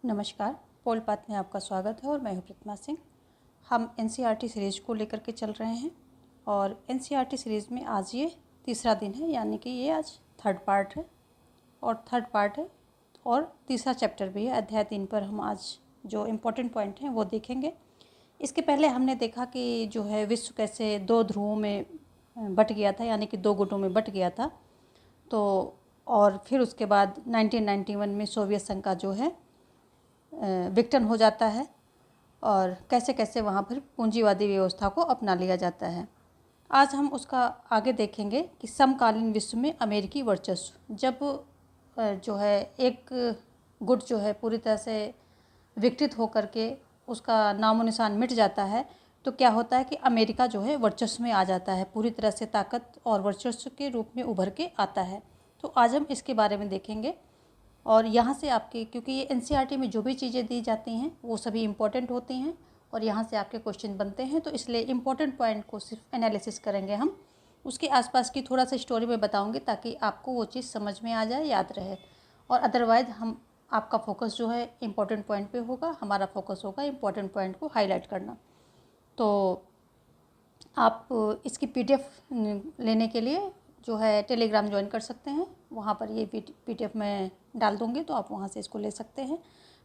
नमस्कार, पोल पाथ में आपका स्वागत है और मैं हूं प्रतिमा सिंह। हम एनसीईआरटी सीरीज़ को लेकर के चल रहे हैं और एनसीईआरटी सीरीज़ में आज ये तीसरा दिन है, यानी कि ये आज थर्ड पार्ट है और तीसरा चैप्टर भी है। अध्याय 3 पर हम आज जो इम्पोर्टेंट पॉइंट हैं वो देखेंगे। इसके पहले हमने देखा कि जो है विश्व कैसे दो ध्रुवों में बँट गया था, यानी कि दो गुटों में बँट गया था। तो और फिर उसके बाद 1991 में सोवियत संघ का जो है विघटन हो जाता है और कैसे कैसे वहाँ पर पूंजीवादी व्यवस्था को अपना लिया जाता है। आज हम उसका आगे देखेंगे कि समकालीन विश्व में अमेरिकी वर्चस्व, जब जो है एक गुट जो है पूरी तरह से विकसित होकर के उसका नामो निशान मिट जाता है, तो क्या होता है कि अमेरिका जो है वर्चस्व में आ जाता है, पूरी तरह से ताकत और वर्चस्व के रूप में उभर के आता है। तो आज हम इसके बारे में देखेंगे और यहाँ से आपके, क्योंकि ये एनसीईआरटी में जो भी चीज़ें दी जाती हैं वो सभी इम्पोर्टेंट होती हैं और यहाँ से आपके क्वेश्चन बनते हैं, तो इसलिए इम्पोर्टेंट पॉइंट को सिर्फ एनालिसिस करेंगे हम। उसके आसपास की थोड़ा सा स्टोरी में बताऊँगी ताकि आपको वो चीज़ समझ में आ जाए, याद रहे। और अदरवाइज़ हम आपका फोकस जो है इम्पोर्टेंट पॉइंट पे होगा, हमारा फोकस होगा इम्पोर्टेंट पॉइंट को हाईलाइट करना। तो आप इसकी पीडीएफ लेने के लिए जो है टेलीग्राम ज्वाइन कर सकते हैं, वहाँ पर ये पीडीएफ मैं डाल दूँगी, तो आप वहाँ से इसको ले सकते हैं।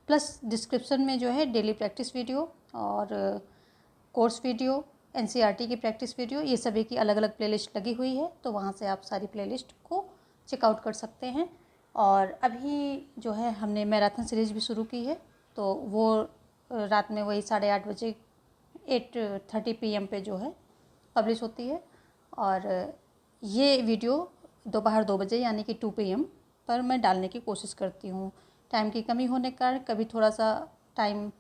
प्लस डिस्क्रिप्शन में जो है डेली प्रैक्टिस वीडियो और कोर्स वीडियो, एनसीईआरटी की प्रैक्टिस वीडियो, ये सभी की अलग अलग प्लेलिस्ट लगी हुई है, तो वहाँ से आप सारी प्लेलिस्ट को चेकआउट कर सकते हैं। और अभी जो है हमने मैराथन सीरीज़ भी शुरू की है, तो वो रात में वही 8:30 बजे 8:30 PM पे जो है पब्लिश होती है। और ये वीडियो दोपहर 2 बजे यानी कि 2 PM पर मैं डालने की कोशिश करती हूँ। टाइम की कमी होने के कारण कभी थोड़ा सा टाइम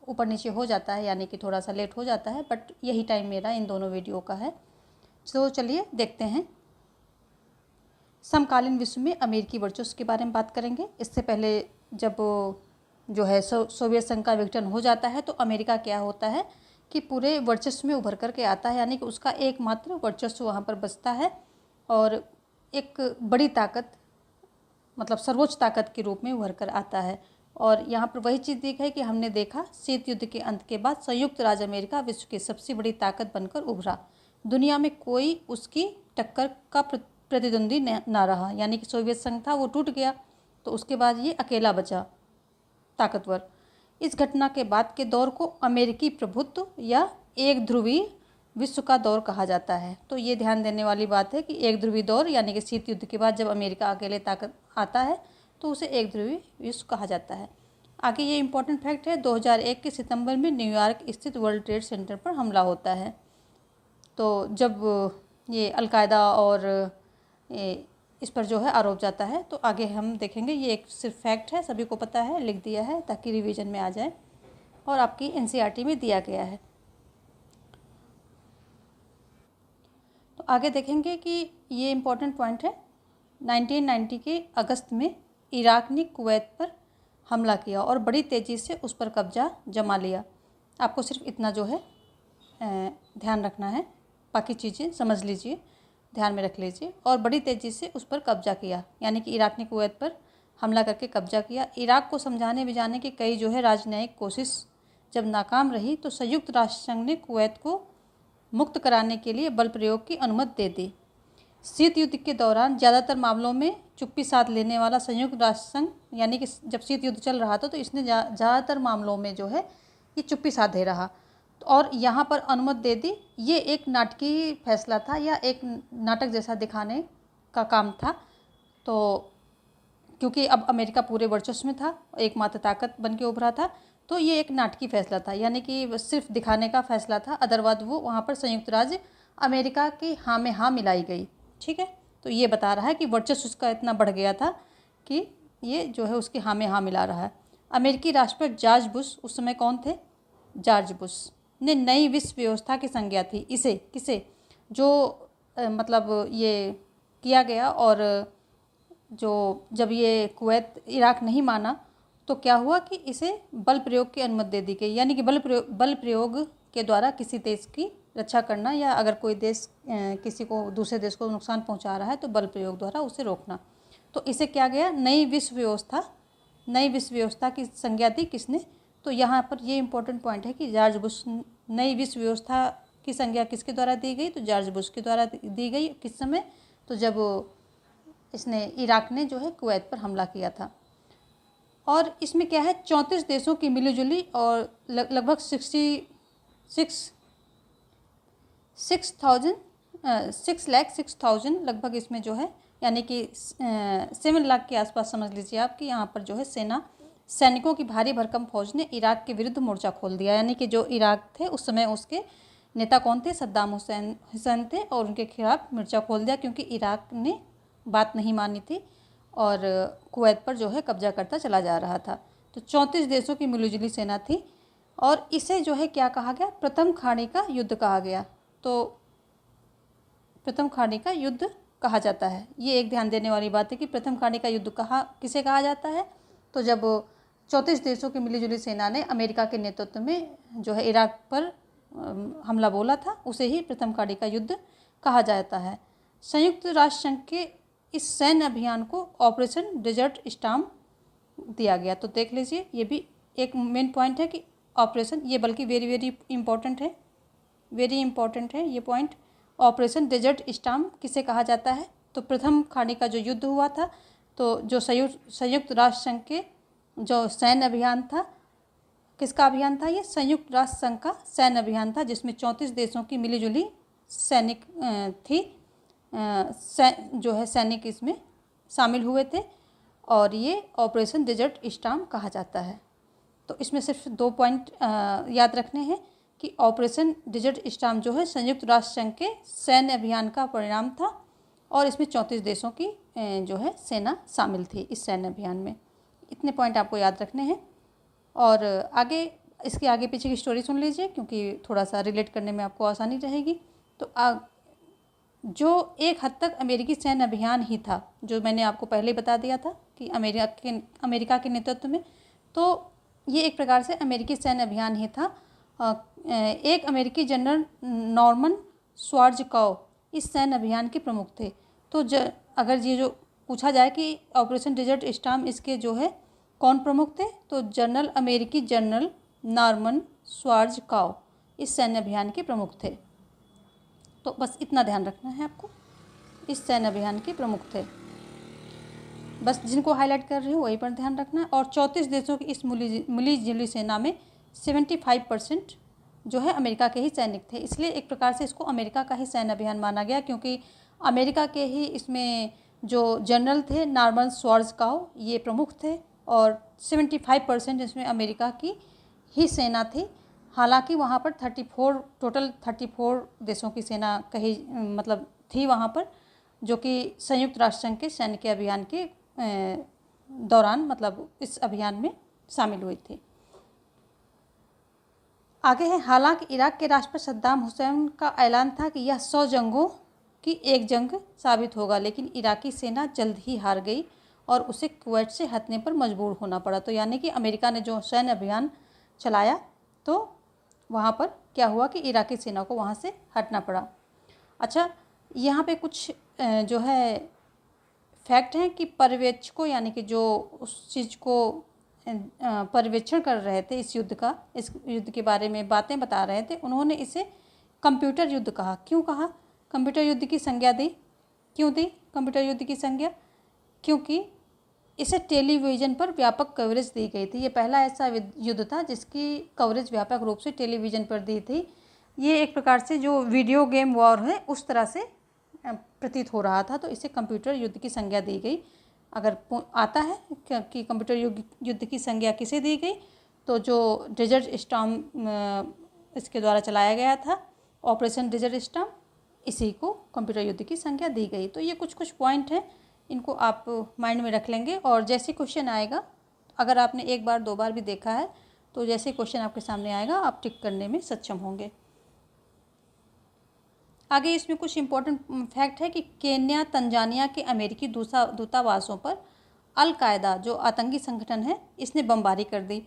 ऊपर नीचे हो जाता है, यानी कि थोड़ा सा लेट हो जाता है, बट यही टाइम मेरा इन दोनों वीडियो का है। तो चलिए देखते हैं। समकालीन विश्व में अमेरिकी वर्चस्व के बारे में बात करेंगे। इससे पहले जब जो है सोवियत संघ का विघटन हो जाता है, तो अमेरिका क्या होता है कि पूरे वर्चस्व में उभर कर के आता है, यानी कि उसका एकमात्र वर्चस्व वहाँ पर बचता है और एक बड़ी ताकत, मतलब सर्वोच्च ताकत के रूप में उभर कर आता है। और यहाँ पर वही चीज़ देखा है कि हमने देखा शीत युद्ध के अंत के बाद संयुक्त राज्य अमेरिका विश्व की सबसे बड़ी ताकत बनकर उभरा। दुनिया में कोई उसकी टक्कर का प्रतिद्वंदी ना रहा, यानी कि सोवियत संघ था वो टूट गया, तो उसके बाद ये अकेला बचा ताकतवर। इस घटना के बाद के दौर को अमेरिकी प्रभुत्व या एक ध्रुवीय विश्व का दौर कहा जाता है। तो ये ध्यान देने वाली बात है कि एक ध्रुवीय दौर, यानी कि शीत युद्ध के बाद जब अमेरिका अकेले ताकत आता है तो उसे एक ध्रुवीय विश्व कहा जाता है। आगे ये इंपॉर्टेंट फैक्ट है, 2001 के सितंबर में न्यूयॉर्क स्थित वर्ल्ड ट्रेड सेंटर पर हमला होता है। तो जब ये अलकायदा और इस पर जो है आरोप जाता है, तो आगे हम देखेंगे। ये एक सिर्फ फैक्ट है, सभी को पता है, लिख दिया है ताकि रिवीजन में आ जाए और आपकी एनसीईआरटी में दिया गया है। तो आगे देखेंगे कि ये इम्पोर्टेंट पॉइंट है, 1990 के अगस्त में इराक ने कुवैत पर हमला किया और बड़ी तेज़ी से उस पर कब्जा जमा लिया। आपको सिर्फ इतना जो है ध्यान रखना है, बाकी चीज़ें समझ लीजिए, ध्यान में रख लीजिए। और बड़ी तेज़ी से उस पर कब्जा किया, यानी कि इराक ने कुवैत पर हमला करके कब्जा किया। इराक को समझाने बिजाने की कई जो है राजनयिक कोशिश जब नाकाम रही, तो संयुक्त राष्ट्र संघ ने कुवैत को मुक्त कराने के लिए बल प्रयोग की अनुमति दे दी। शीत युद्ध के दौरान ज़्यादातर मामलों में चुप्पी साध लेने वाला संयुक्त राष्ट्र संघ, यानी कि जब शीत युद्ध चल रहा था तो इसने ज़्यादातर मामलों में जो है ये चुप्पी साधे रहा और यहाँ पर अनुमति दे दी। ये एक नाटकीय फैसला था या एक नाटक जैसा दिखाने का काम था। तो क्योंकि अब अमेरिका पूरे वर्चस्व में था, एकमात्र ताकत बन के उभरा था, तो ये एक नाटकीय फैसला था, यानी कि सिर्फ दिखाने का फैसला था। अदरवाइज वो वहाँ पर संयुक्त राज्य अमेरिका की हाँ में हाँ मिलाई गई। ठीक है, तो ये बता रहा है कि वर्चस्व उसका इतना बढ़ गया था कि ये जो है उसकी हाँ में हाँ मिला रहा है। अमेरिकी राष्ट्रपति जॉर्ज बुश, उस समय कौन थे, जॉर्ज बुश ने नई विश्व व्यवस्था की संज्ञा थी। इसे किसे जो मतलब ये किया गया। और जो जब ये कुवैत इराक नहीं माना तो क्या हुआ कि इसे बल प्रयोग की अनुमति दे दी गई, यानी कि बल प्रयोग के द्वारा किसी देश की रक्षा करना, या अगर कोई देश किसी को दूसरे देश को नुकसान पहुंचा रहा है तो बल प्रयोग द्वारा उसे रोकना। तो इसे क्या गया, नई विश्व व्यवस्था नई विश्व व्यवस्था की संज्ञा दी किसने? तो यहाँ पर ये इम्पोर्टेंट पॉइंट है कि जॉर्ज बुश, नई विश्व व्यवस्था की संज्ञा किसके द्वारा दी गई? तो जॉर्ज बुश के द्वारा दी गई। किस समय? तो जब इसने, इराक ने जो है कुवैत पर हमला किया था। और इसमें क्या है, 34 देशों की मिलीजुली और लगभग 6,06,000 लगभग इसमें जो है, यानी कि 7 लाख के आसपास समझ लीजिए आप कि यहाँ पर जो है सैनिकों की भारी भरकम फौज ने इराक के विरुद्ध मोर्चा खोल दिया। यानी कि जो इराक थे उस समय उसके नेता कौन थे? सद्दाम हुसैन थे, और उनके खिलाफ मोर्चा खोल दिया क्योंकि इराक ने बात नहीं मानी थी और कुवैत पर जो है कब्जा करता चला जा रहा था। तो 34 देशों की मिलीजुली सेना थी और इसे जो है क्या कहा गया? प्रथम खाड़ी का युद्ध कहा गया। तो प्रथम खाड़ी का युद्ध कहा जाता है। ये एक ध्यान देने वाली बात है कि प्रथम खाड़ी का युद्ध किसे कहा जाता है? तो जब 34 देशों की मिलीजुली सेना ने अमेरिका के नेतृत्व में जो है इराक पर हमला बोला था, उसे ही प्रथम खाड़ी का युद्ध कहा जाता है। संयुक्त राष्ट्र संघ के इस सैन्य अभियान को ऑपरेशन डेजर्ट स्टॉर्म दिया गया। तो देख लीजिए, ये भी एक मेन पॉइंट है कि ऑपरेशन, ये बल्कि वेरी वेरी इम्पॉर्टेंट है, वेरी इम्पॉर्टेंट है ये पॉइंट। ऑपरेशन डेजर्ट स्टॉर्म किसे कहा जाता है? तो प्रथम खाड़ी का जो युद्ध हुआ था, तो जो संयुक्त राष्ट्र संघ के जो सैन्य अभियान था, किसका अभियान था ये? संयुक्त राष्ट्र संघ का सैन्य अभियान था, जिसमें 34 देशों की मिलीजुली सैनिक थी, जो है सैनिक इसमें शामिल हुए थे और ये ऑपरेशन डेजर्ट स्टॉर्म कहा जाता है। तो इसमें सिर्फ 2 पॉइंट याद रखने हैं कि ऑपरेशन डेजर्ट स्टॉर्म जो है संयुक्त राष्ट्र संघ के सैन्य अभियान का परिणाम था और इसमें 34 देशों की जो है सेना शामिल थी इस सैन्य अभियान में। इतने पॉइंट आपको याद रखने हैं और आगे इसके आगे पीछे की स्टोरी सुन लीजिए क्योंकि थोड़ा सा रिलेट करने में आपको आसानी रहेगी। तो जो एक हद तक अमेरिकी सैन्य अभियान ही था, जो मैंने आपको पहले बता दिया था कि अमेरिका के नेतृत्व में, तो ये एक प्रकार से अमेरिकी सैन्य अभियान ही था। एक अमेरिकी जनरल नॉर्मन श्वार्ज़काउ इस सैन्य अभियान के प्रमुख थे। तो अगर ये जो पूछा जाए कि ऑपरेशन डेजर्ट स्टॉर्म इसके जो है कौन प्रमुख थे, तो अमेरिकी जनरल नॉर्मन श्वार्ज़काउ इस सैन्य अभियान के प्रमुख थे। तो बस इतना ध्यान रखना है आपको, इस सैन्य अभियान के प्रमुख थे। बस जिनको हाईलाइट कर रही हूँ वही पर ध्यान रखना है। और 34 देशों की इस मिलीजुली सेना में 75% जो है अमेरिका के ही सैनिक थे। इसलिए एक प्रकार से इसको अमेरिका का ही सैन्य अभियान माना गया क्योंकि अमेरिका के ही इसमें जो जनरल थे नॉर्मन श्वार्ज़काउ ये प्रमुख थे और 75% इसमें अमेरिका की ही सेना थी। हालांकि वहाँ पर 34 देशों की सेना कही मतलब थी वहाँ पर, जो कि संयुक्त राष्ट्र संघ के सैन्य के अभियान के दौरान मतलब इस अभियान में शामिल हुई थी। आगे है, हालांकि इराक के राष्ट्रपति सद्दाम हुसैन का ऐलान था कि यह 100 जंगों की एक जंग साबित होगा, लेकिन इराकी सेना जल्द ही हार गई और उसे कुवैत से हटने पर मजबूर होना पड़ा। तो यानी कि अमेरिका ने जो सैन्य अभियान चलाया तो वहाँ पर क्या हुआ कि इराकी सेना को वहाँ से हटना पड़ा। अच्छा, यहाँ पे कुछ जो है फैक्ट हैं कि पर्यवेक्षकों यानी कि जो उस चीज़ को पर्यवेक्षण कर रहे थे इस युद्ध के बारे में बातें बता रहे थे, उन्होंने इसे कंप्यूटर युद्ध कहा। क्यों कहा कंप्यूटर युद्ध की संज्ञा दी? क्यों दी कंप्यूटर युद्ध की संज्ञा? क्योंकि इसे टेलीविज़न पर व्यापक कवरेज दी गई थी। ये पहला ऐसा युद्ध था जिसकी कवरेज व्यापक रूप से टेलीविज़न पर दी थी। ये एक प्रकार से जो वीडियो गेम वॉर है उस तरह से प्रतीत हो रहा था, तो इसे कंप्यूटर युद्ध की संज्ञा दी गई। अगर आता है कि कंप्यूटर युद्ध की संज्ञा किसे दी गई, तो जो डेजर्ट स्टॉर्म इसके द्वारा चलाया गया था ऑपरेशन डेजर्ट स्टॉर्म, इसी को कंप्यूटर युद्ध की संज्ञा दी गई। तो ये कुछ पॉइंट हैं, इनको आप माइंड में रख लेंगे और जैसे क्वेश्चन आएगा, अगर आपने एक बार दो बार भी देखा है तो जैसे क्वेश्चन आपके सामने आएगा आप टिक करने में सक्षम होंगे। आगे इसमें कुछ इम्पोर्टेंट फैक्ट है कि केन्या तंजानिया के अमेरिकी दूतावासों पर अल-कायदा जो आतंकी संगठन है इसने बमबारी कर दी।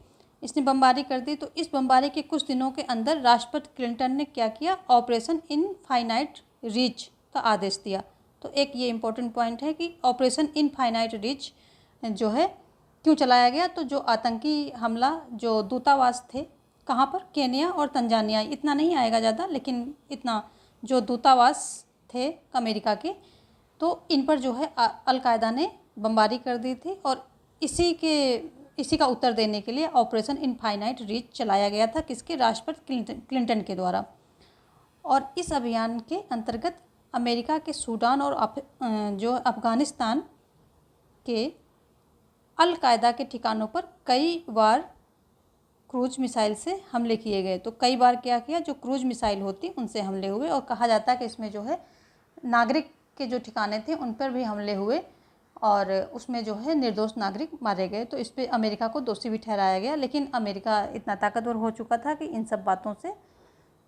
तो इस बमबारी के कुछ दिनों के अंदर राष्ट्रपति क्लिंटन ने क्या किया, ऑपरेशन इनफाइनाइट रीच का आदेश दिया। तो एक ये इम्पोर्टेंट पॉइंट है कि ऑपरेशन इनफाइनाइट रीच जो है क्यों चलाया गया? तो जो आतंकी हमला, जो दूतावास थे कहाँ पर, केन्या और तंजानिया, इतना नहीं आएगा ज़्यादा, लेकिन इतना जो दूतावास थे अमेरिका के, तो इन पर जो है अलकायदा ने बमबारी कर दी थी। और इसी का उत्तर देने के लिए ऑपरेशन इनफाइनाइट रीच चलाया गया था, किसके? राष्ट्रपति क्लिंटन के द्वारा। और इस अभियान के अंतर्गत अमेरिका के सूडान और जो अफ़गानिस्तान के अलकायदा के ठिकानों पर कई बार क्रूज मिसाइल से हमले किए गए। तो कई बार क्या किया, जो क्रूज मिसाइल होती उनसे हमले हुए, और कहा जाता है कि इसमें जो है नागरिक के जो ठिकाने थे उन पर भी हमले हुए, और उसमें जो है निर्दोष नागरिक मारे गए। तो इस पर अमेरिका को दोषी भी ठहराया गया, लेकिन अमेरिका इतना ताकतवर हो चुका था कि इन सब बातों से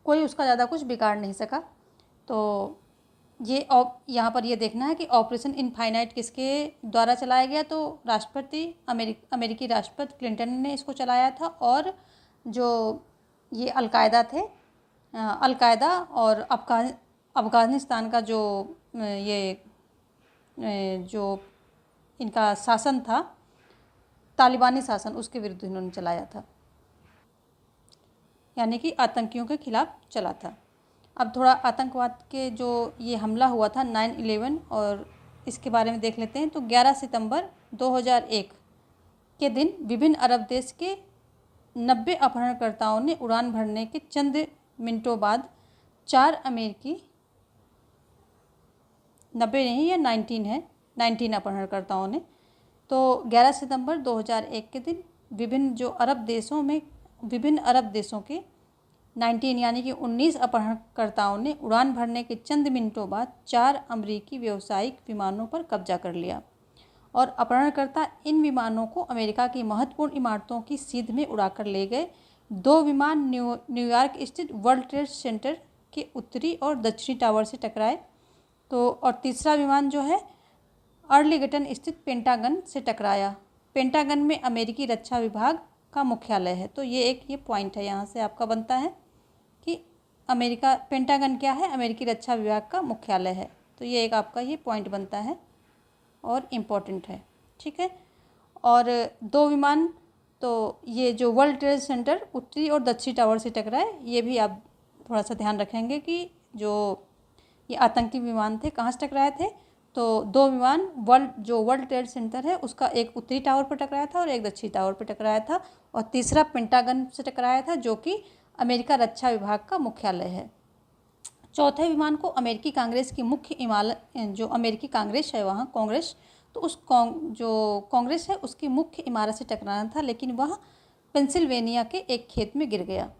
कोई उसका ज़्यादा कुछ बिगाड़ नहीं सका। तो ये यहाँ पर ये देखना है कि ऑपरेशन इनफाइनाइट किसके द्वारा चलाया गया। तो अमेरिकी राष्ट्रपति क्लिंटन ने इसको चलाया था, और जो ये अलकायदा और अफ़गानिस्तान का जो इनका शासन था, तालिबानी शासन, उसके विरुद्ध इन्होंने चलाया था, यानी कि आतंकियों के खिलाफ चला था। अब थोड़ा आतंकवाद के जो ये हमला हुआ था 9/11, और इसके बारे में देख लेते हैं। तो 11 सितंबर 2001 के दिन विभिन्न अरब देश के 90 अपहरणकर्ताओं ने उड़ान भरने के चंद मिनटों बाद 4 अमेरिकी, 90 नहीं, ये 19 अपहरणकर्ताओं ने, तो 11 सितंबर 2001 के दिन विभिन्न अरब देशों के 19 यानी कि 19 अपहरणकर्ताओं ने उड़ान भरने के चंद मिनटों बाद 4 अमेरिकी व्यावसायिक विमानों पर कब्जा कर लिया। और अपहरणकर्ता इन विमानों को अमेरिका की महत्वपूर्ण इमारतों की सीध में उड़ाकर ले गए। 2 विमान न्यूयॉर्क स्थित वर्ल्ड ट्रेड सेंटर के उत्तरी और दक्षिणी टावर से टकराए। तो और तीसरा विमान जो है अर्लीगटन स्थित पेंटागन से टकराया। पेंटागन में अमेरिकी रक्षा विभाग का मुख्यालय है। तो ये पॉइंट है, यहाँ से आपका बनता है कि पेंटागन क्या है? अमेरिकी रक्षा विभाग का मुख्यालय है। तो ये एक आपका ये पॉइंट बनता है और इम्पोर्टेंट है, ठीक है। और 2 विमान, तो ये जो वर्ल्ड ट्रेड सेंटर उत्तरी और दक्षिणी टावर से टकराए, ये भी आप थोड़ा सा ध्यान रखेंगे कि जो ये आतंकी विमान थे कहाँ से टकराए थे। तो 2 विमान वर्ल्ड ट्रेड सेंटर है उसका एक उत्तरी टावर पर टकराया था और एक दक्षिणी टावर पर टकराया था, और तीसरा पेंटागन से टकराया था जो कि अमेरिका रक्षा विभाग का मुख्यालय है। चौथे विमान को अमेरिकी कांग्रेस की मुख्य इमारत, जो अमेरिकी कांग्रेस है वहाँ कांग्रेस, तो जो कांग्रेस है उसकी मुख्य इमारत से टकराना था, लेकिन वह पेंसिल्वेनिया के एक खेत में गिर गया।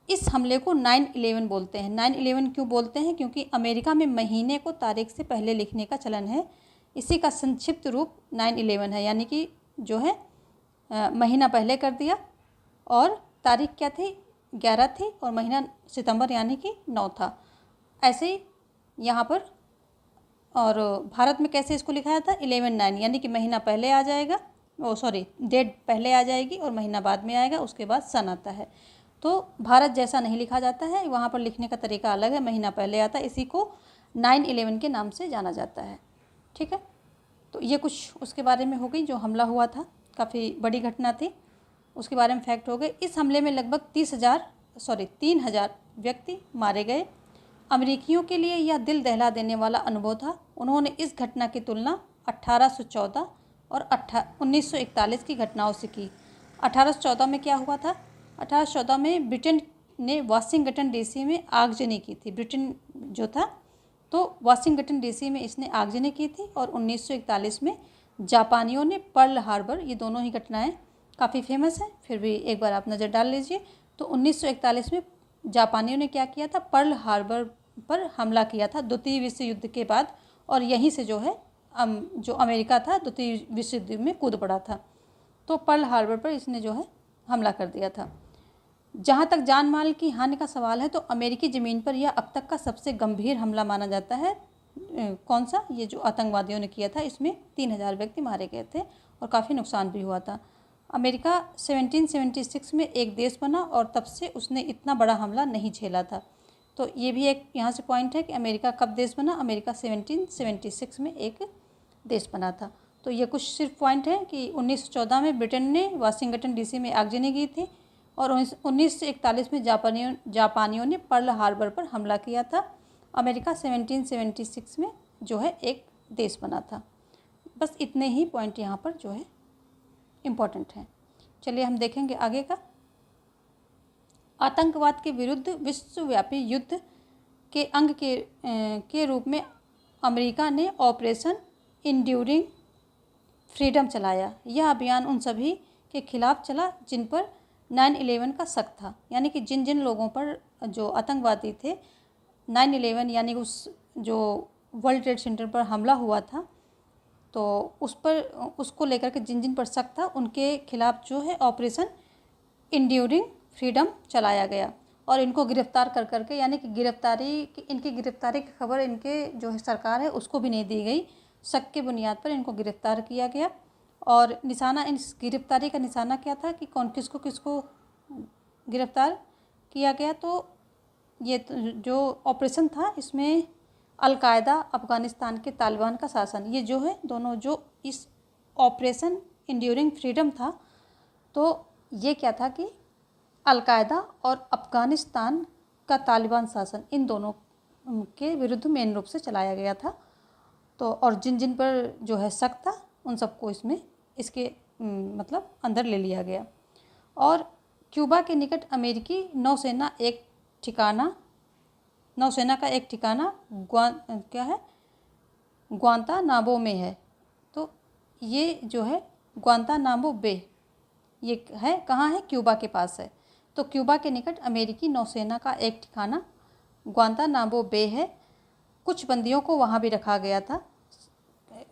इस हमले को 9/11 बोलते हैं। 9/11 क्यों बोलते हैं? क्योंकि अमेरिका में महीने को तारीख से पहले लिखने का चलन है। इसी का संक्षिप्त रूप 9/11 है, यानी कि जो है महीना पहले कर दिया, और तारीख क्या थी? 11 थी, और महीना सितंबर यानी कि 9 था। ऐसे ही यहाँ पर, और भारत में कैसे इसको लिखा जाता है? 11/9, यानी कि महीना पहले आ जाएगा, डेट पहले आ जाएगी और महीना बाद में आएगा, उसके बाद सन आता है। तो भारत जैसा नहीं लिखा जाता है, वहाँ पर लिखने का तरीका अलग है, महीना पहले आता है, इसी को 9/11 के नाम से जाना जाता है, ठीक है। तो ये कुछ उसके बारे में हो गई, जो हमला हुआ था, काफ़ी बड़ी घटना थी, उसके बारे में फैक्ट हो गए। इस हमले में लगभग 3,000 व्यक्ति मारे गए। अमेरिकियों के लिए यह दिल दहला देने वाला अनुभव था। उन्होंने इस घटना की तुलना 1814 और 1941 की घटनाओं से की। 1814 में क्या हुआ था? 1814 में ब्रिटेन ने वाशिंगटन डीसी में आगजनी की थी। ब्रिटेन जो था, तो वाशिंगटन डीसी में इसने आगजनी की थी, और 1941 में जापानियों ने पर्ल हार्बर, ये दोनों ही घटनाएं काफ़ी फेमस हैं, फिर भी एक बार आप नज़र डाल लीजिए। तो 1941 में जापानियों ने क्या किया था? पर्ल हार्बर पर हमला किया था द्वितीय विश्व युद्ध के बाद, और यहीं से जो है जो अमेरिका था द्वितीय विश्व युद्ध में कूद पड़ा था। तो पर्ल हार्बर पर इसने जो है हमला कर दिया था। जहाँ तक जान माल की हानि का सवाल है, तो अमेरिकी ज़मीन पर यह अब तक का सबसे गंभीर हमला माना जाता है। कौन सा? ये जो आतंकवादियों ने किया था, इसमें 3,000 व्यक्ति मारे गए थे और काफ़ी नुकसान भी हुआ था। अमेरिका 1776 में एक देश बना, और तब से उसने इतना बड़ा हमला नहीं झेला था। तो ये भी एक यहाँ से पॉइंट है कि अमेरिका कब देश बना? अमेरिका 1776 में एक देश बना था। तो ये कुछ सिर्फ पॉइंट है कि 1914 में ब्रिटेन ने वाशिंगटन डीसी में आगजनी की थी और 1941 में जापानियों ने पर्ल हार्बर पर हमला किया था। अमेरिका 1776 में जो है एक देश बना था। बस इतने ही पॉइंट यहाँ पर जो है इम्पोर्टेंट हैं। चलिए हम देखेंगे आगे का। आतंकवाद के विरुद्ध विश्वव्यापी युद्ध के अंग के रूप में अमेरिका ने ऑपरेशन इंड्यूरिंग फ्रीडम चलाया। यह अभियान उन सभी के खिलाफ चला जिन पर 9/11 का शक था, यानी कि जिन जिन लोगों पर जो आतंकवादी थे 9/11 यानी उस जो वर्ल्ड ट्रेड सेंटर पर हमला हुआ था, तो उसको लेकर के जिन जिन पर शक था उनके खिलाफ जो है ऑपरेशन इंड्यूरिंग फ्रीडम चलाया गया और इनको गिरफ्तार कर करके, यानी कि इनकी गिरफ्तारी की खबर इनके जो है सरकार है उसको भी नहीं दी गई। शक के बुनियाद पर इनको गिरफ्तार किया गया और निशाना, इस गिरफ्तारी का निशाना क्या था कि कौन किसको किसको गिरफ्तार किया गया। तो ये जो ऑपरेशन था इसमें अलकायदा, अफ़गानिस्तान के तालिबान का शासन, ये जो है दोनों जो इस ऑपरेशन इंड्यूरिंग फ्रीडम था, तो ये क्या था कि अलकायदा और अफ़गानिस्तान का तालिबान शासन इन दोनों के विरुद्ध मेन रूप से चलाया गया था। तो और जिन जिन पर जो है शक था उन सबको इसके मतलब अंदर ले लिया गया। और क्यूबा के निकट अमेरिकी नौसेना का एक ठिकाना ग्वांतानामो में है। तो ये जो है ग्वांतानामो बे, ये है कहाँ है? क्यूबा के पास है। तो क्यूबा के निकट अमेरिकी नौसेना का एक ठिकाना ग्वांतानामो बे है। कुछ बंदियों को वहाँ भी रखा गया था,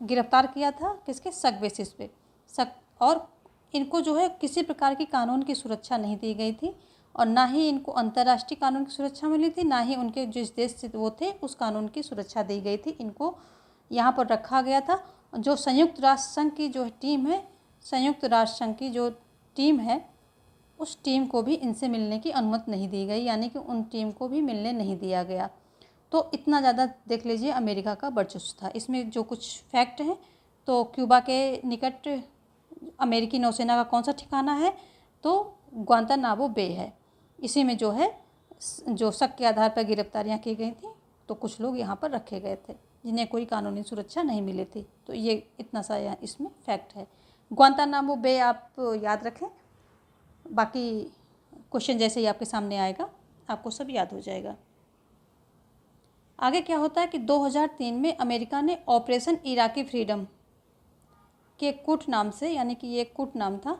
गिरफ्तार किया था किसके? शक बेसिस पे। शक, और इनको जो है किसी प्रकार की कानून की सुरक्षा नहीं दी गई थी और ना ही इनको अंतर्राष्ट्रीय कानून की सुरक्षा मिली थी, ना ही उनके जिस देश से वो थे उस कानून की सुरक्षा दी गई थी। इनको यहाँ पर रखा गया था। जो संयुक्त राष्ट्र संघ की जो टीम है, संयुक्त राष्ट्र संघ की जो टीम है, उस टीम को भी इनसे मिलने की अनुमति नहीं दी गई, यानी कि उन टीम को भी मिलने नहीं दिया गया। तो इतना ज़्यादा देख लीजिए अमेरिका का वर्चस्व था। इसमें जो कुछ फैक्ट हैं, तो क्यूबा के निकट अमेरिकी नौसेना का कौन सा ठिकाना है? तो ग्वांतानामो बे है। इसी में जो है जो शक के आधार पर गिरफ्तारियां की गई थी, तो कुछ लोग यहाँ पर रखे गए थे जिन्हें कोई कानूनी सुरक्षा नहीं मिली थी। तो ये इतना सा इसमें फैक्ट है। ग्वांतानामो बे आप याद रखें, बाकी क्वेश्चन जैसे ही आपके सामने आएगा आपको सब याद हो जाएगा। आगे क्या होता है कि 2003 में अमेरिका ने ऑपरेशन इराकी फ्रीडम के कूट नाम से, यानी कि ये कूट नाम था,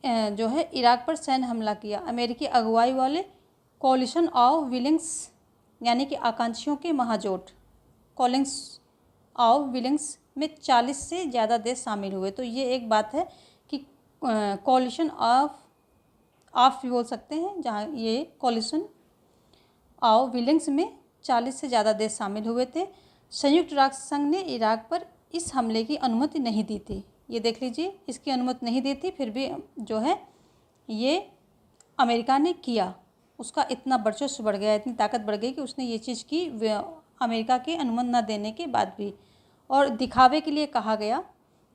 जो है इराक पर सैन्य हमला किया। अमेरिकी अगुवाई वाले कोलिशन ऑफ विलिंग्स, यानी कि आकांक्षियों के महाजोट, कॉलिंग्स ऑफ विलिंग्स में 40 से ज़्यादा देश शामिल हुए। तो ये एक बात है कि कोलिशन ऑफ भी बोल सकते हैं, जहाँ ये कोलिशन ऑफ विलिंग्स में 40 से ज़्यादा देश शामिल हुए थे। संयुक्त राष्ट्र संघ ने इराक पर इस हमले की अनुमति नहीं दी थी। ये देख लीजिए, इसकी अनुमति नहीं दी थी, फिर भी जो है ये अमेरिका ने किया। उसका इतना वर्चस्व बढ़ गया, इतनी ताकत बढ़ गई कि उसने ये चीज़ की अमेरिका की अनुमति न देने के बाद भी। और दिखावे के लिए कहा गया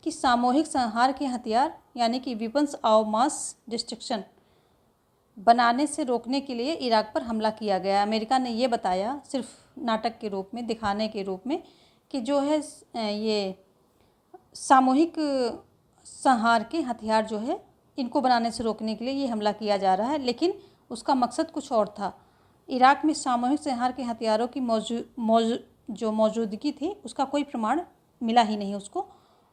कि सामूहिक संहार के हथियार, यानी कि वेपन्स ऑफ मास डिस्ट्रक्शन बनाने से रोकने के लिए इराक पर हमला किया गया। अमेरिका ने ये बताया सिर्फ नाटक के रूप में, दिखाने के रूप में, कि जो है ये सामूहिक संहार के हथियार जो है इनको बनाने से रोकने के लिए ये हमला किया जा रहा है, लेकिन उसका मकसद कुछ और था। इराक में सामूहिक संहार के हथियारों की जो मौजूदगी थी उसका कोई प्रमाण मिला ही नहीं उसको,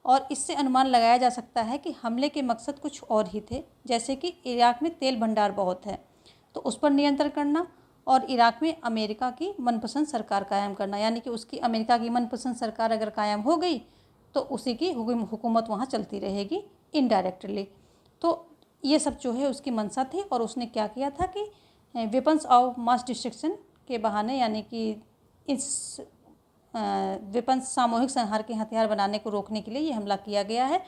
और इससे अनुमान लगाया जा सकता है कि हमले के मकसद कुछ और ही थे, जैसे कि इराक में तेल भंडार बहुत है तो उस पर नियंत्रण करना और इराक में अमेरिका की मनपसंद सरकार कायम करना, यानी कि उसकी अमेरिका की मनपसंद सरकार अगर कायम हो गई तो उसी की हुकूमत वहाँ चलती रहेगी इनडायरेक्टली। तो ये सब जो है उसकी मंशा थी, और उसने क्या किया था कि वेपन्स ऑफ मास डिस्ट्रक्शन के बहाने, यानी कि इस वेपन्स सामूहिक संहार के हथियार बनाने को रोकने के लिए ये हमला किया गया है।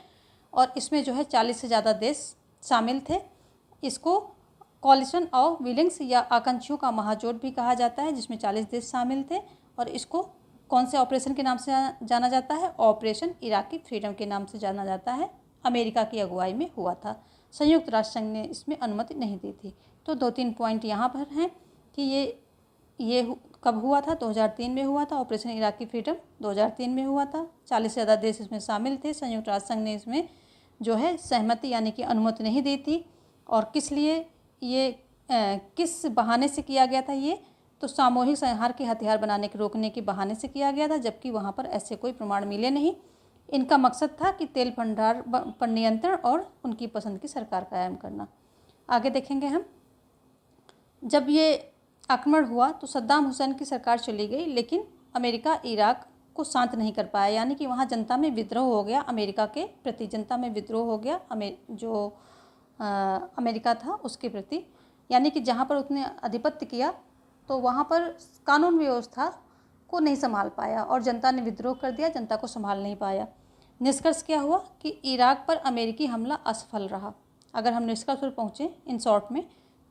और इसमें जो है 40 से ज़्यादा देश शामिल थे। इसको कॉलिशन ऑफ विलिंग्स या आकांक्षियों का महाजोट भी कहा जाता है, जिसमें 40 देश शामिल थे, और इसको कौन से ऑपरेशन के नाम से जाना जाता है? ऑपरेशन इराकी फ्रीडम के नाम से जाना जाता है। अमेरिका की अगुवाई में हुआ था। संयुक्त राष्ट्र संघ ने इसमें अनुमति नहीं दी थी। तो 2-3 पॉइंट यहाँ पर हैं कि ये कब हुआ था? 2003 में हुआ था। ऑपरेशन इराकी फ्रीडम 2003 में हुआ था। 40 से ज़्यादा देश इसमें शामिल थे। संयुक्त राष्ट्र संघ ने इसमें जो है सहमति यानी कि अनुमति नहीं दी थी। और किस लिए ये किस बहाने से किया गया था ये? तो सामूहिक संहार के हथियार बनाने के रोकने के बहाने से किया गया था, जबकि वहाँ पर ऐसे कोई प्रमाण मिले नहीं। इनका मकसद था कि तेल भंडार पर नियंत्रण और उनकी पसंद की सरकार कायम करना। आगे देखेंगे हम। जब ये आक्रमण हुआ तो सद्दाम हुसैन की सरकार चली गई, लेकिन अमेरिका इराक को शांत नहीं कर पाया, यानी कि वहाँ जनता में विद्रोह हो गया। अमेरिका के प्रति जनता में विद्रोह हो गया अमेरिका था उसके प्रति, यानी कि जहाँ पर उसने आधिपत्य किया तो वहाँ पर कानून व्यवस्था को नहीं संभाल पाया और जनता ने विद्रोह कर दिया, जनता को संभाल नहीं पाया। निष्कर्ष क्या हुआ कि इराक पर अमेरिकी हमला असफल रहा। अगर हम निष्कर्ष पर पहुँचे इन शॉर्ट में,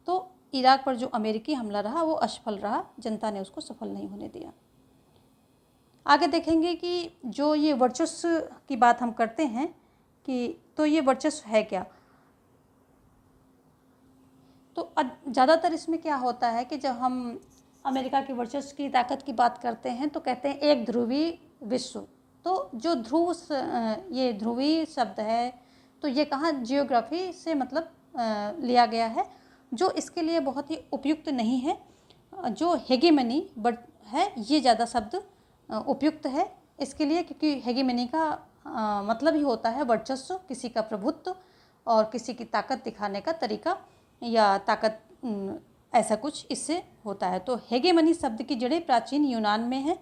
तो इराक पर जो अमेरिकी हमला रहा वो असफल रहा, जनता ने उसको सफल नहीं होने दिया। आगे देखेंगे कि जो ये वर्चस्व की बात हम करते हैं कि तो ये वर्चस्व है क्या? तो ज़्यादातर इसमें क्या होता है कि जब हम अमेरिका के वर्चस्व की ताकत की बात करते हैं तो कहते हैं एक ध्रुवी विश्व। तो जो ये ध्रुवी शब्द है तो ये कहाँ जियोग्राफी से मतलब लिया गया है, जो इसके लिए बहुत ही उपयुक्त नहीं है। जो हेगेमनी है ये ज़्यादा शब्द उपयुक्त है इसके लिए, क्योंकि हेगेमनी का मतलब ही होता है वर्चस्व, किसी का प्रभुत्व और किसी की ताकत दिखाने का तरीका या ताकत, ऐसा कुछ इससे होता है। तो हेगेमनी शब्द की जड़ें प्राचीन यूनान में है।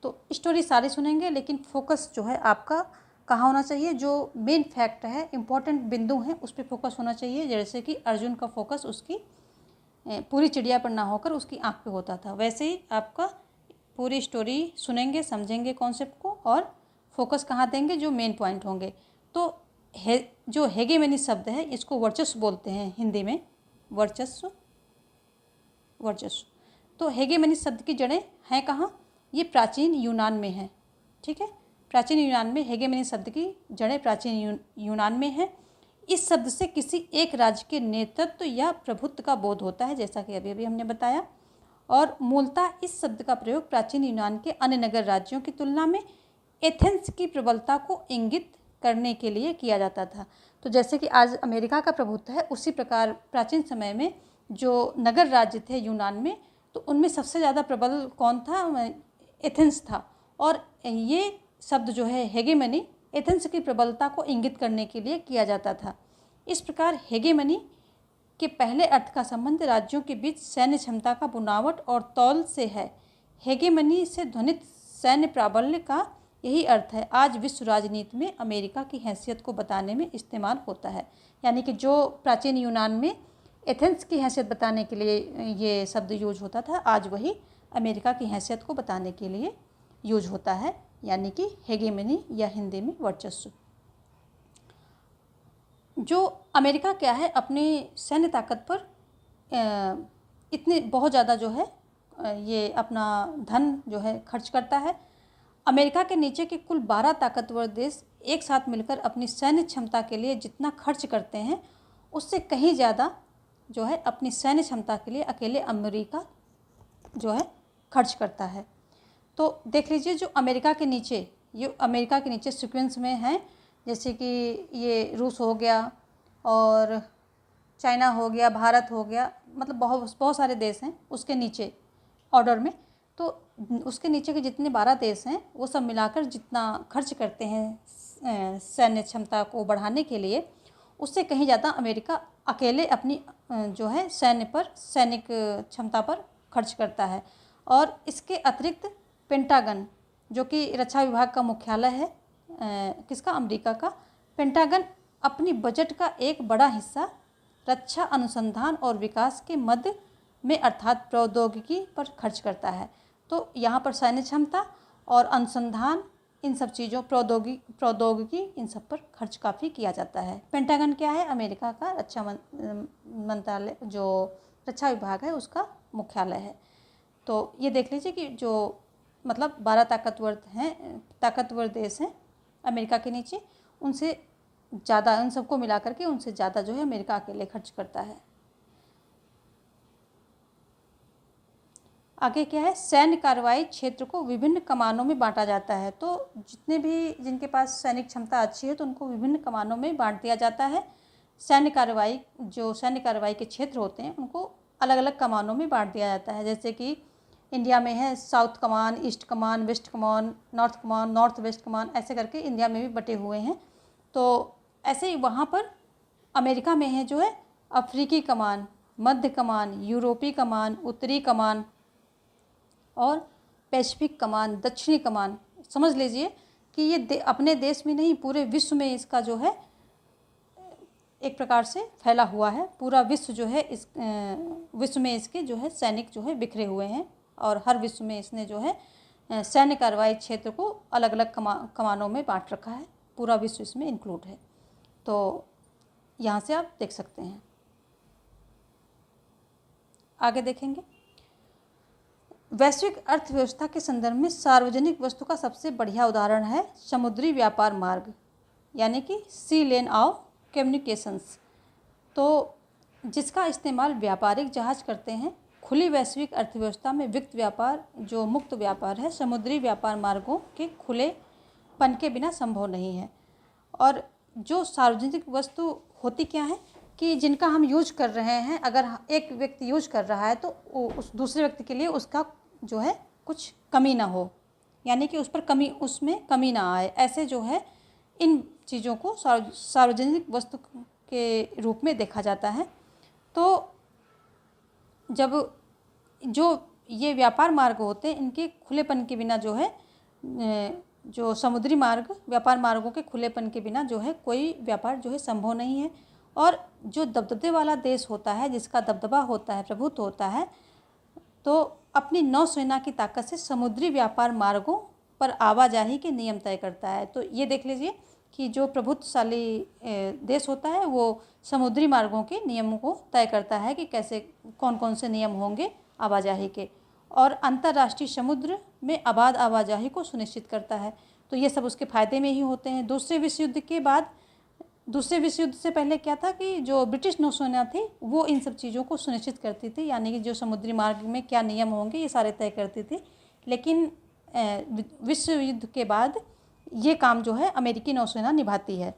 तो स्टोरी सारी सुनेंगे, लेकिन फोकस जो है आपका कहाँ होना चाहिए? जो मेन फैक्ट है, इम्पोर्टेंट बिंदु हैं, उस पर फोकस होना चाहिए। जैसे कि अर्जुन का फोकस उसकी पूरी चिड़िया पर ना होकर उसकी आँख पे होता था, वैसे ही आपका पूरी स्टोरी सुनेंगे, समझेंगे कॉन्सेप्ट को और फोकस कहाँ देंगे? जो मेन पॉइंट होंगे। तो जो हेगेमनी शब्द है इसको वर्चस्व बोलते हैं हिंदी में, वर्चस्व। तो हेगेमनी शब्द की जड़ें हैं कहाँ? ये प्राचीन यूनान में है। ठीक है, प्राचीन यूनान में हेगेमनी शब्द की जड़ें प्राचीन यूनान में है। इस शब्द से किसी एक राज्य के नेतृत्व या प्रभुत्व का बोध होता है, जैसा कि अभी हमने बताया। और मूलतः इस शब्द का प्रयोग प्राचीन यूनान के अन्य नगर राज्यों की तुलना में एथेंस की प्रबलता को इंगित करने के लिए किया जाता था। तो जैसे कि आज अमेरिका का प्रभुत्व है, उसी प्रकार प्राचीन समय में जो नगर राज्य थे यूनान में, तो उनमें सबसे ज़्यादा प्रबल कौन था? एथेंस था। और ये शब्द जो है हेगेमनी, एथेंस की प्रबलता को इंगित करने के लिए किया जाता था। इस प्रकार हेगेमनी के पहले अर्थ का संबंध राज्यों के बीच सैन्य क्षमता का बुनावट और तौल से है। हेगेमनी से ध्वनित सैन्य प्राबल्य का यही अर्थ है। आज विश्व राजनीति में अमेरिका की हैसियत को बताने में इस्तेमाल होता है, यानी कि जो प्राचीन यूनान में एथेंस की हैसियत बताने के लिए ये शब्द यूज होता था, आज वही अमेरिका की हैसियत को बताने के लिए यूज होता है, यानी कि हेगेमनी या हिंदी में वर्चस्व। जो अमेरिका क्या है, अपनी सैन्य ताकत पर इतने बहुत ज़्यादा जो है ये अपना धन जो है खर्च करता है। अमेरिका के नीचे के कुल 12 ताकतवर देश एक साथ मिलकर अपनी सैन्य क्षमता के लिए जितना खर्च करते हैं, उससे कहीं ज़्यादा जो है अपनी सैन्य क्षमता के लिए अकेले अमेरिका जो है खर्च करता है। तो देख लीजिए, जो अमेरिका के नीचे सीक्वेंस में हैं, जैसे कि ये रूस हो गया और चाइना हो गया, भारत हो गया, मतलब बहुत सारे देश हैं उसके नीचे ऑर्डर में। तो उसके नीचे के जितने 12 देश हैं वो सब मिलाकर जितना खर्च करते हैं सैन्य क्षमता को बढ़ाने के लिए, उससे कहीं ज़्यादा अमेरिका अकेले अपनी जो है सैनिक क्षमता पर खर्च करता है। और इसके अतिरिक्त पेंटागन, जो कि रक्षा विभाग का मुख्यालय है किसका? अमेरिका का। पेंटागन अपनी बजट का एक बड़ा हिस्सा रक्षा अनुसंधान और विकास के मद में अर्थात प्रौद्योगिकी पर खर्च करता है। तो यहाँ पर सैन्य क्षमता और अनुसंधान, इन सब चीज़ों, प्रौद्योगिकी, इन सब पर खर्च काफ़ी किया जाता है। पेंटागन क्या है? अमेरिका का रक्षा मंत्रालय, जो रक्षा विभाग है उसका मुख्यालय है। तो ये देख लीजिए कि जो मतलब 12 ताकतवर देश हैं अमेरिका के नीचे, उनसे ज़्यादा, उन सबको मिला करके उनसे ज़्यादा जो है अमेरिका अकेले खर्च करता है। आगे क्या है, सैन्य कार्रवाई क्षेत्र को विभिन्न कमानों में बांटा जाता है। तो जितने भी जिनके पास सैनिक क्षमता अच्छी है तो उनको विभिन्न कमानों में बांट दिया जाता है। सैन्य कार्रवाई के क्षेत्र होते हैं उनको अलग अलग कमानों में बांट दिया जाता है। जैसे कि इंडिया में है साउथ कमान, ईस्ट कमान, वेस्ट कमान, नॉर्थ वेस्ट कमान, ऐसे करके इंडिया में भी बटे हुए हैं। तो ऐसे ही वहाँ पर अमेरिका में है जो है अफ्रीकी कमान, मध्य कमान, यूरोपीय कमान, उत्तरी कमान और पैसिफिक कमान, दक्षिणी कमान। समझ लीजिए कि ये अपने देश में नहीं पूरे विश्व में इसका जो है एक प्रकार से फैला हुआ है। पूरा विश्व जो है इस विश्व में इसके जो है सैनिक जो है बिखरे हुए हैं और हर विश्व में इसने जो है सैन्य कार्रवाई क्षेत्र को अलग अलग कमानों में बांट रखा है। पूरा विश्व इसमें इंक्लूड है। तो यहाँ से आप देख सकते हैं। आगे देखेंगे, वैश्विक अर्थव्यवस्था के संदर्भ में सार्वजनिक वस्तु का सबसे बढ़िया उदाहरण है समुद्री व्यापार मार्ग, यानी कि सी लेन ऑफ कम्युनिकेशंस। तो जिसका इस्तेमाल व्यापारिक जहाज करते हैं। खुली वैश्विक अर्थव्यवस्था में वित्त व्यापार जो मुक्त व्यापार है समुद्री व्यापार मार्गों के खुलेपन के बिना संभव नहीं है। और जो सार्वजनिक वस्तु होती क्या है कि जिनका हम यूज कर रहे हैं, अगर एक व्यक्ति यूज कर रहा है तो उस दूसरे व्यक्ति के लिए उसका जो है कुछ कमी ना हो, यानी कि उसमें कमी ना आए, ऐसे जो है इन चीज़ों को सार्वजनिक वस्तु के रूप में देखा जाता है। तो जब जो ये व्यापार मार्ग होते हैं इनके खुलेपन के बिना जो है जो समुद्री मार्ग व्यापार मार्गों के खुलेपन के बिना जो है कोई व्यापार जो है संभव नहीं है। और जो दबदबे वाला देश होता है, जिसका दबदबा होता है, प्रभुत्व होता है, तो अपनी नौसेना की ताकत से समुद्री व्यापार मार्गों पर आवाजाही के नियम तय करता है। तो ये देख लीजिए कि जो प्रभुत्वशाली देश होता है वो समुद्री मार्गों के नियमों को तय करता है कि कैसे कौन कौन से नियम होंगे आवाजाही के, और अंतर्राष्ट्रीय समुद्र में अबाध आवाजाही को सुनिश्चित करता है। तो ये सब उसके फ़ायदे में ही होते हैं। दूसरे विश्व युद्ध से पहले क्या था कि जो ब्रिटिश नौसेना थी वो इन सब चीज़ों को सुनिश्चित करती थी, यानी कि जो समुद्री मार्ग में क्या नियम होंगे ये सारे तय करती थी। लेकिन विश्व युद्ध के बाद ये काम जो है अमेरिकी नौसेना निभाती है,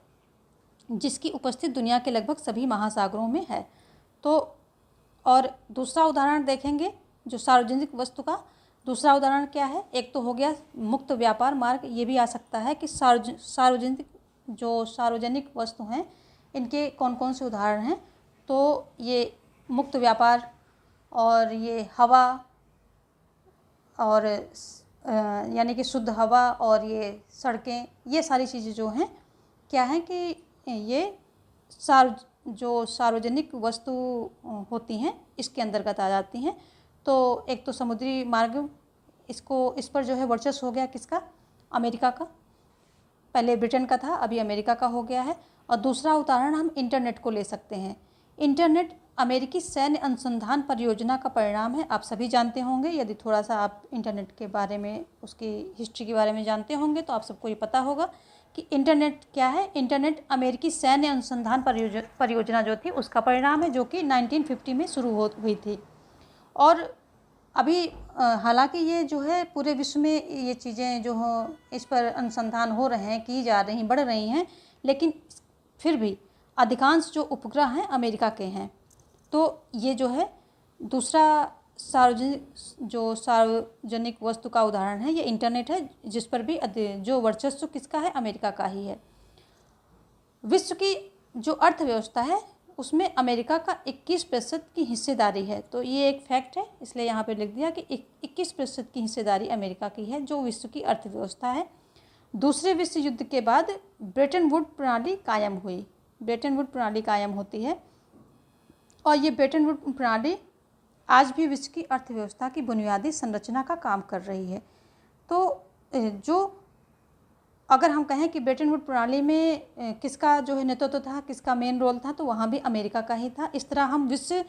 जिसकी उपस्थिति दुनिया के लगभग सभी महासागरों में है। तो और दूसरा उदाहरण देखेंगे जो सार्वजनिक वस्तु का दूसरा उदाहरण क्या है, एक तो हो गया मुक्त व्यापार मार्ग। ये भी आ सकता है कि सार्वजनिक वस्तु हैं इनके कौन कौन से उदाहरण हैं। तो ये मुक्त व्यापार और ये हवा और यानी कि शुद्ध हवा और ये सड़कें, ये सारी चीज़ें जो हैं क्या हैं कि ये सार्वजनिक वस्तु होती हैं इसके अंतर्गत आ जाती हैं। तो एक तो समुद्री मार्ग, इस पर जो है वर्चस्व हो गया किसका, अमेरिका का। पहले ब्रिटेन का था, अभी अमेरिका का हो गया है। और दूसरा उदाहरण हम इंटरनेट को ले सकते हैं। इंटरनेट अमेरिकी सैन्य अनुसंधान परियोजना का परिणाम है। आप सभी जानते होंगे, यदि थोड़ा सा आप इंटरनेट के बारे में उसकी हिस्ट्री के बारे में जानते होंगे तो आप सबको ये पता होगा कि इंटरनेट क्या है। इंटरनेट अमेरिकी सैन्य अनुसंधान परियोजना जो थी उसका परिणाम है, जो कि 1950 में शुरू हुई थी। और अभी हालांकि ये जो है पूरे विश्व में ये चीज़ें जो हो इस पर अनुसंधान हो रहे हैं, की जा रही, बढ़ रही हैं, लेकिन फिर भी अधिकांश जो उपग्रह हैं अमेरिका के हैं। तो ये जो है दूसरा सार्वजनिक वस्तु का उदाहरण है, ये इंटरनेट है, जिस पर भी जो वर्चस्व किसका है, अमेरिका का ही है। विश्व की जो अर्थव्यवस्था है उसमें अमेरिका का 21% की हिस्सेदारी है। तो ये एक फैक्ट है, इसलिए यहाँ पे लिख दिया कि 21% की हिस्सेदारी अमेरिका की है जो विश्व की अर्थव्यवस्था है। दूसरे विश्व युद्ध के बाद ब्रेटन वुड प्रणाली कायम हुई। ब्रेटन वुड प्रणाली कायम होती है और ये ब्रेटन वुड प्रणाली आज भी विश्व की अर्थव्यवस्था की बुनियादी संरचना का काम कर रही है। तो जो अगर हम कहें कि ब्रेटन वुड प्रणाली में किसका जो है नेतृत्व था, किसका मेन रोल था, तो वहाँ भी अमेरिका का ही था। इस तरह हम विश्व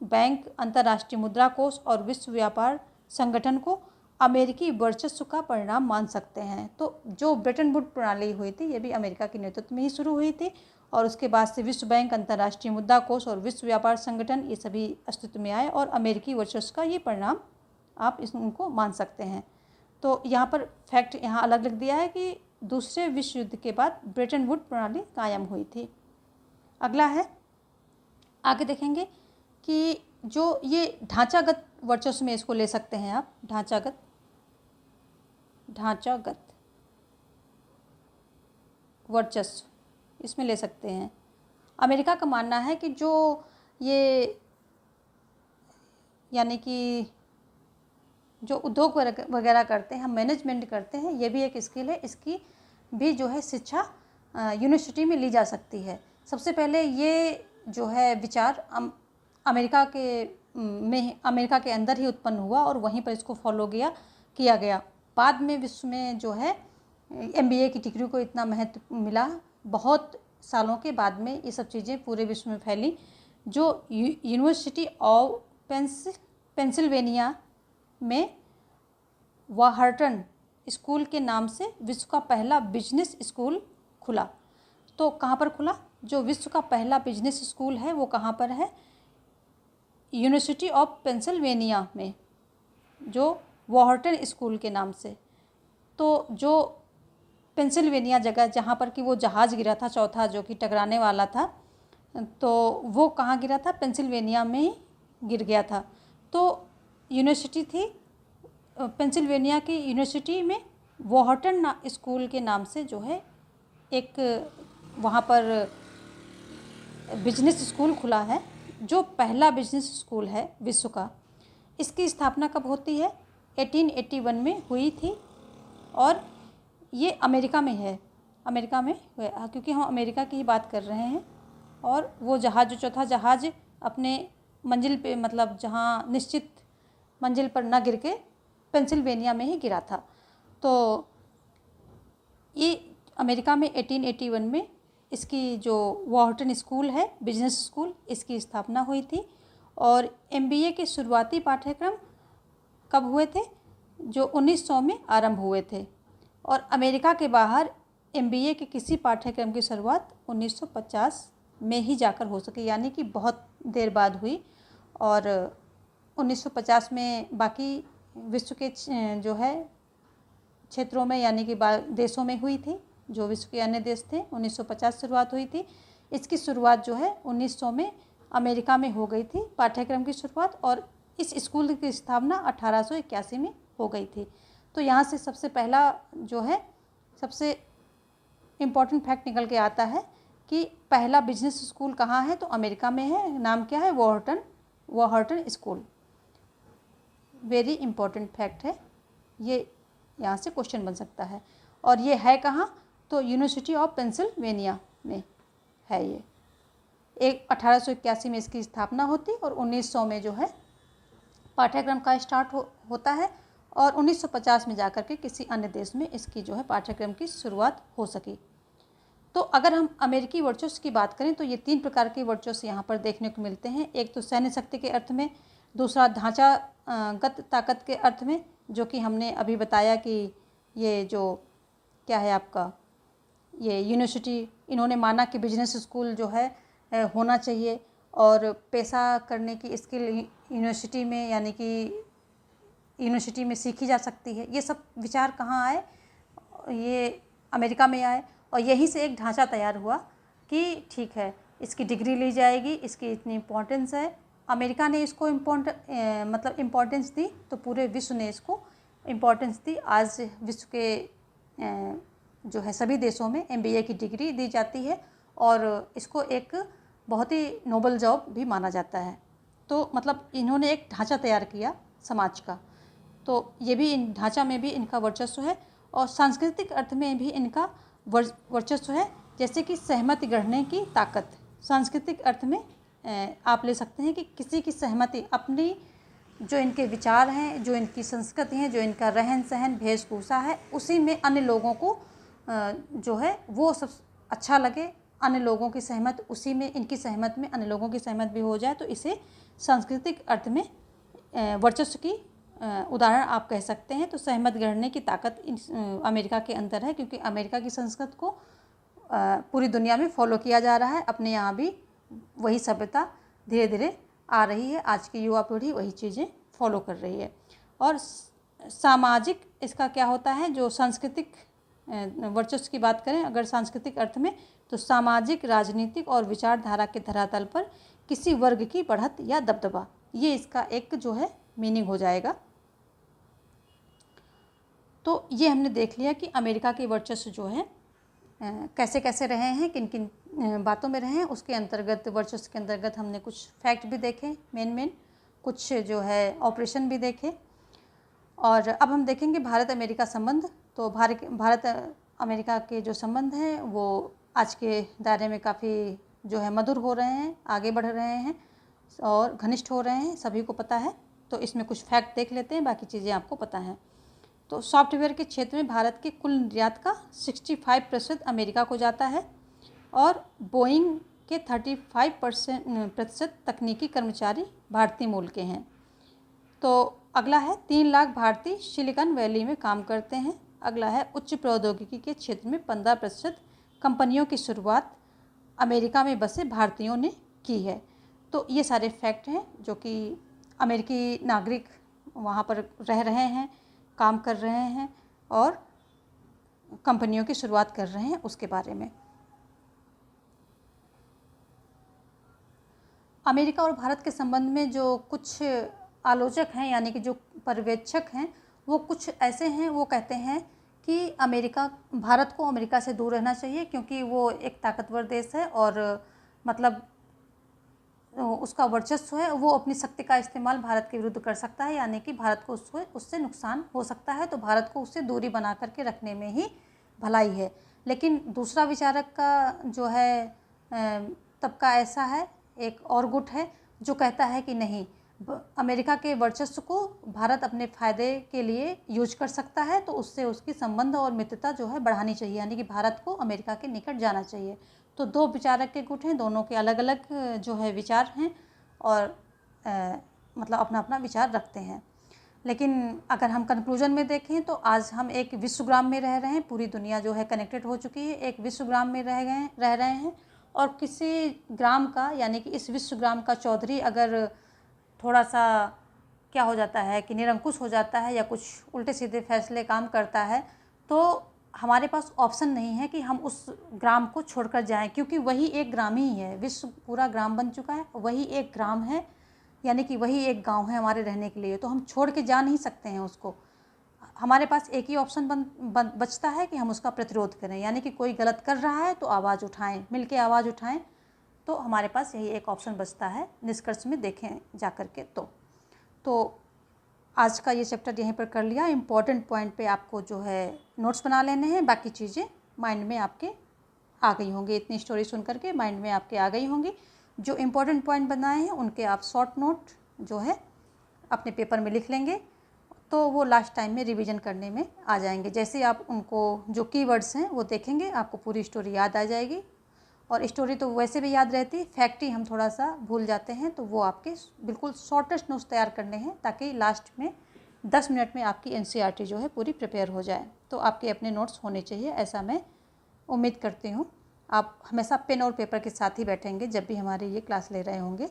बैंक, अंतर्राष्ट्रीय मुद्रा कोष और विश्व व्यापार संगठन को अमेरिकी वर्चस्व का परिणाम मान सकते हैं। तो जो ब्रेटन वुड प्रणाली हुई थी ये भी अमेरिका के नेतृत्व में ही शुरू हुई थी और उसके बाद से विश्व बैंक, अंतर्राष्ट्रीय मुद्रा कोष और विश्व व्यापार संगठन ये सभी अस्तित्व में आए और अमेरिकी वर्चस्व का ये परिणाम आप उनको मान सकते हैं। तो यहाँ पर फैक्ट यहाँ अलग लिख दिया है कि दूसरे विश्व युद्ध के बाद ब्रेटन वुड प्रणाली कायम हुई थी। अगला है, आगे देखेंगे कि जो ये ढांचागत वर्चस्व में इसको ले सकते हैं आप, ढांचागत वर्चस्व इसमें ले सकते हैं। अमेरिका का मानना है कि जो ये यानी कि जो उद्योग वगैरह करते हैं, हम मैनेजमेंट करते हैं, ये भी एक स्किल है, इसकी भी जो है शिक्षा यूनिवर्सिटी में ली जा सकती है। सबसे पहले ये जो है विचार अमेरिका के अंदर ही उत्पन्न हुआ और वहीं पर इसको फॉलो किया गया। बाद में विश्व में जो है MBA की डिग्री को इतना महत्व मिला, बहुत सालों के बाद में ये सब चीज़ें पूरे विश्व में फैली। जो यूनिवर्सिटी ऑफ पेंसिल्वेनिया में वॉहर्टन स्कूल के नाम से विश्व का पहला बिजनेस स्कूल खुला। तो कहाँ पर खुला? जो विश्व का पहला बिजनेस स्कूल है वो कहाँ पर है? यूनिवर्सिटी ऑफ पेंसिल्वेनिया में, जो वॉहर्टन स्कूल के नाम से। तो जो पेंसिल्वेनिया जगह जहाँ पर कि वो जहाज़ गिरा था चौथा, जो कि टकराने वाला था, तो वो कहाँ गिरा था? पेंसिल्वेनिया में ही गिर गया था। तो यूनिवर्सिटी थी, पेंसिल्वेनिया की यूनिवर्सिटी में वॉहर्टन स्कूल के नाम से जो है एक वहाँ पर बिजनेस स्कूल खुला है, जो पहला बिजनेस स्कूल है विश्व का। इसकी स्थापना कब होती है? 1881 में हुई थी और ये अमेरिका में है, अमेरिका में क्योंकि हम अमेरिका की ही बात कर रहे हैं। और वो जहाज़, जो चौथा जहाज़ अपने मंजिल पे, मतलब जहाँ निश्चित मंजिल पर न गिर के पेंसिल्वेनिया में ही गिरा था। तो ये अमेरिका में 1881 में इसकी जो वॉहर्टन स्कूल है, बिजनेस स्कूल, इसकी स्थापना हुई थी। और MBA के शुरुआती पाठ्यक्रम कब हुए थे? जो 1900 में आरंभ हुए थे। और अमेरिका के बाहर MBA के किसी पाठ्यक्रम की शुरुआत 1950 में ही जाकर हो सके, यानी कि बहुत देर बाद हुई। और 1950 में बाकी विश्व के जो है क्षेत्रों में, यानी कि देशों में हुई थी, जो विश्व के अन्य देश थे। 1950 शुरुआत हुई थी। इसकी शुरुआत जो है 1900 में अमेरिका में हो गई थी, पाठ्यक्रम की शुरुआत। और इस स्कूल की स्थापना 1881 में हो गई थी। तो यहाँ से सबसे पहला जो है सबसे इम्पॉर्टेंट फैक्ट निकल के आता है कि पहला बिजनेस स्कूल कहाँ है? तो अमेरिका में है। नाम क्या है? वॉहर्टन स्कूल। वेरी इम्पॉर्टेंट फैक्ट है ये, यहाँ से क्वेश्चन बन सकता है। और ये है कहाँ? तो यूनिवर्सिटी ऑफ पेंसिल्वेनिया में है ये। 1881 में इसकी स्थापना होती और 1900 में जो है पाठ्यक्रम का स्टार्ट होता है और 1950 में जाकर के किसी अन्य देश में इसकी जो है पाठ्यक्रम की शुरुआत हो सकी। तो अगर हम अमेरिकी वर्चस्व की बात करें तो ये 3 प्रकार के वर्चस्व यहाँ पर देखने को मिलते हैं। एक तो सैन्य शक्ति के अर्थ में, दूसरा ढांचागत ताकत के अर्थ में, जो कि हमने अभी बताया कि ये जो क्या है आपका, ये यूनिवर्सिटी, इन्होंने माना कि बिजनेस स्कूल जो है होना चाहिए और पेशा करने की स्किल यूनिवर्सिटी में, यानी कि यूनिवर्सिटी में सीखी जा सकती है। ये सब विचार कहाँ आए? ये अमेरिका में आए और यहीं से एक ढांचा तैयार हुआ कि ठीक है, इसकी डिग्री ली जाएगी, इसकी इतनी इम्पोर्टेंस है। अमेरिका ने इसको इम्पोर्टेंस दी तो पूरे विश्व ने इसको इम्पोर्टेंस दी। आज विश्व के जो है सभी देशों में MBA की डिग्री दी जाती है और इसको एक बहुत ही नोबल जॉब भी माना जाता है। तो मतलब इन्होंने एक ढांचा तैयार किया समाज का, तो ये भी इन ढांचा में भी इनका वर्चस्व है। और सांस्कृतिक अर्थ में भी इनका वर्चस्व है, जैसे कि सहमति गढ़ने की ताकत। सांस्कृतिक अर्थ में आप ले सकते हैं कि किसी की सहमति, अपनी जो इनके विचार हैं, जो इनकी संस्कृति है, जो इनका रहन सहन, वेशभूषा है, उसी में अन्य लोगों को जो है वो सब अच्छा लगे, अन्य लोगों की सहमत उसी में, इनकी सहमत में अन्य लोगों की सहमत भी हो जाए, तो इसे सांस्कृतिक अर्थ में वर्चस्व की उदाहरण आप कह सकते हैं। तो सहमत गढ़ने की ताकत अमेरिका के अंदर है, क्योंकि अमेरिका की संस्कृति को पूरी दुनिया में फॉलो किया जा रहा है। अपने यहाँ भी वही सभ्यता धीरे धीरे आ रही है। आज की युवा पीढ़ी वही चीज़ें फॉलो कर रही है। और सामाजिक इसका क्या होता है, जो सांस्कृतिक वर्चस्व की बात करें अगर सांस्कृतिक अर्थ में, तो सामाजिक, राजनीतिक और विचारधारा के धरातल पर किसी वर्ग की बढ़त या दबदबा, ये इसका एक जो है मीनिंग हो जाएगा। तो ये हमने देख लिया कि अमेरिका के वर्चस्व जो है कैसे कैसे रहे हैं, किन किन बातों में रहे हैं। उसके अंतर्गत, वर्चस्व के अंतर्गत हमने कुछ फैक्ट भी देखे मेन, कुछ जो है ऑपरेशन भी देखे। और अब हम देखेंगे भारत अमेरिका संबंध। तो भारत अमेरिका के जो संबंध हैं वो आज के दायरे में काफ़ी जो है मधुर हो रहे हैं, आगे बढ़ रहे हैं और घनिष्ठ हो रहे हैं, सभी को पता है। तो इसमें कुछ फैक्ट देख लेते हैं, बाकी चीज़ें आपको पता हैं। तो सॉफ्टवेयर के क्षेत्र में भारत के कुल निर्यात का 65% अमेरिका को जाता है और बोइंग के 35% तकनीकी कर्मचारी भारतीय मूल के हैं। तो अगला है 3 लाख भारतीय सिलिकॉन वैली में काम करते हैं। अगला है उच्च प्रौद्योगिकी के क्षेत्र में 15% कंपनियों की शुरुआत अमेरिका में बसे भारतीयों ने की है। तो ये सारे फैक्ट हैं जो कि अमेरिकी नागरिक वहाँ पर रह रहे हैं, काम कर रहे हैं और कंपनियों की शुरुआत कर रहे हैं, उसके बारे में। अमेरिका और भारत के संबंध में जो कुछ आलोचक हैं, यानी कि जो पर्यवेक्षक हैं, वो कुछ ऐसे हैं, वो कहते हैं कि भारत को अमेरिका से दूर रहना चाहिए, क्योंकि वो एक ताकतवर देश है और मतलब उसका वर्चस्व है, वो अपनी शक्ति का इस्तेमाल भारत के विरुद्ध कर सकता है, यानी कि भारत को उससे नुकसान हो सकता है। तो भारत को उससे दूरी बना करके रखने में ही भलाई है। लेकिन दूसरा विचारक का जो है तबका ऐसा है, एक और गुट है जो कहता है कि नहीं, अमेरिका के वर्चस्व को भारत अपने फ़ायदे के लिए यूज कर सकता है, तो उससे उसकी संबंध और मित्रता जो है बढ़ानी चाहिए, यानी कि भारत को अमेरिका के निकट जाना चाहिए। तो 2 विचारक के गुट हैं, दोनों के अलग अलग जो है विचार हैं और मतलब अपना अपना विचार रखते हैं। लेकिन अगर हम कंक्लूजन में देखें तो आज हम एक विश्वग्राम में रह रहे हैं, पूरी दुनिया जो है कनेक्टेड हो चुकी है, एक विश्वग्राम में रह रहे हैं। और किसी ग्राम का, यानी कि इस विश्वग्राम का चौधरी अगर थोड़ा सा क्या हो जाता है कि निरंकुश हो जाता है या कुछ उल्टे सीधे फैसले काम करता है, तो हमारे पास ऑप्शन नहीं है कि हम उस ग्राम को छोड़कर जाएं, क्योंकि वही एक ग्राम ही है। विश्व पूरा ग्राम बन चुका है, वही एक ग्राम है, यानी कि वही एक गांव है हमारे रहने के लिए। तो हम छोड़ के जा नहीं सकते हैं उसको। हमारे पास एक ही ऑप्शन बचता है कि हम उसका प्रतिरोध करें, यानी कि कोई गलत कर रहा है तो आवाज़ उठाएं, मिलके आवाज़ उठाएं। तो हमारे पास यही एक ऑप्शन बचता है, निष्कर्ष में देखें जा कर के। तो आज का ये चैप्टर यहीं पर कर लिया। इम्पॉर्टेंट पॉइंट पे आपको जो है नोट्स बना लेने हैं, बाकी चीज़ें माइंड में आपके आ गई होंगी। इतनी स्टोरी सुन करके माइंड में आपके आ गई होंगी। जो इम्पोर्टेंट पॉइंट बनाए हैं उनके आप शॉर्ट नोट जो है अपने पेपर में लिख लेंगे, तो वो लास्ट टाइम में रिवीजन करने में आ जाएंगे। जैसे आप उनको जो कीवर्ड्स हैं वो देखेंगे, आपको पूरी स्टोरी याद आ जाएगी। और स्टोरी तो वैसे भी याद रहती, फैक्ट ही हम थोड़ा सा भूल जाते हैं। तो वो आपके बिल्कुल शॉर्टेस्ट नोट्स तैयार करने हैं, ताकि लास्ट में 10 मिनट में आपकी एनसीईआरटी जो है पूरी प्रिपेयर हो जाए। तो आपके अपने नोट्स होने चाहिए, ऐसा मैं उम्मीद करती हूँ। आप हमेशा पेन और पेपर के साथ ही बैठेंगे जब भी हमारी ये क्लास ले रहे होंगे।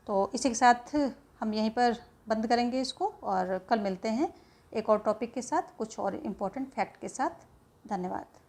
तो इसी के साथ हम यहीं पर बंद करेंगे इसको, और कल मिलते हैं एक और टॉपिक के साथ, कुछ और इम्पोर्टेंट फैक्ट के साथ। धन्यवाद।